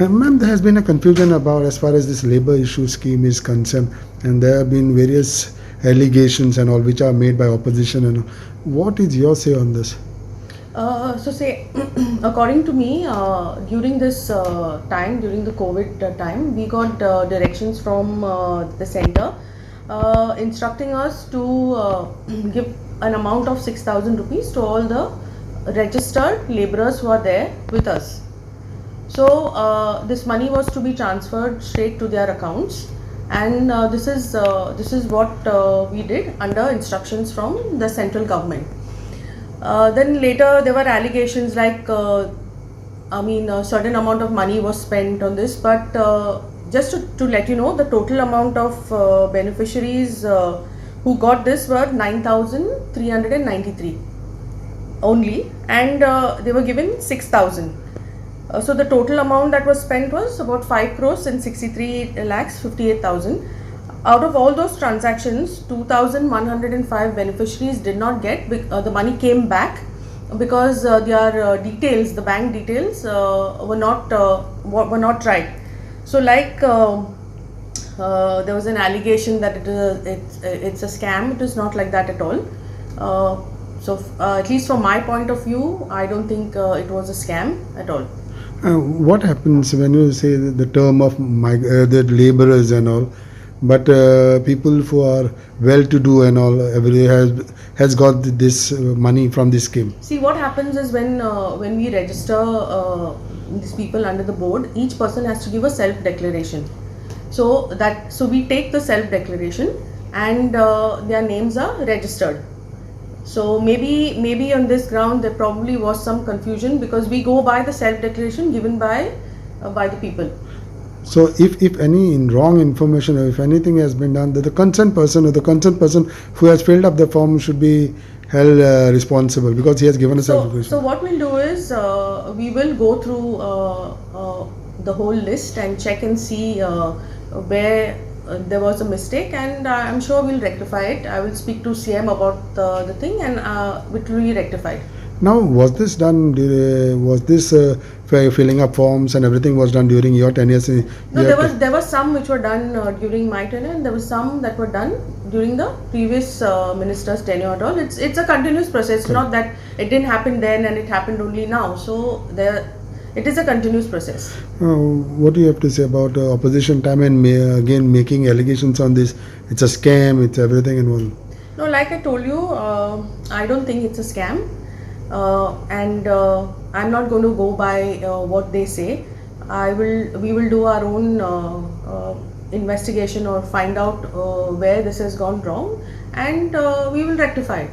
Ma'am, there has been a confusion about as far as this labor issue scheme is concerned, and there have been various allegations and all which are made by opposition. And what is your say on this? According to me, during this time, during the COVID time, we got directions from the center instructing us to give an amount of 6,000 rupees to all the registered laborers who are there with us. So this money was to be transferred straight to their accounts, and this is what we did under instructions from the central government. Then later there were allegations like a certain amount of money was spent on this, but just to let you know, the total amount of beneficiaries who got this were 9,393 only, and they were given 6,000. So the total amount that was spent was about 5 crores and 63 lakhs 58,000. Out of all those transactions, 2,105 beneficiaries did not get the money came back because their details, the bank details, were not right. So there was an allegation that it's a scam. It is not like that at all. At least from my point of view, I don't think it was a scam at all. What happens when you say the term of the laborers and all, but people who are well-to-do and all, has got this money from this scheme? See, what happens is when we register these people under the board, each person has to give a self-declaration. So we take the self-declaration, and their names are registered. So maybe on this ground there probably was some confusion, because we go by the self-declaration given by the people. So if any wrong information or if anything has been done, the concerned person who has filled up the form should be held responsible, because he has given a self-declaration. So what we'll do is we will go through the whole list and check and see where there was a mistake, and I'm sure we'll rectify it. I will speak to CM about the thing, and it will be rectified. Now, was this done? Was this filling up forms and everything was done during your tenure? No, there was some which were done during my tenure, and there was some that were done during the previous minister's tenure at all. It's a continuous process. Not that it didn't happen then and it happened only now. So it is a continuous process. What do you have to say about opposition time and again making allegations on this? It's a scam. It's everything involved. No, like I told you, I don't think it's a scam. And I'm not going to go by what they say. We will do our own investigation or find out where this has gone wrong, and we will rectify it.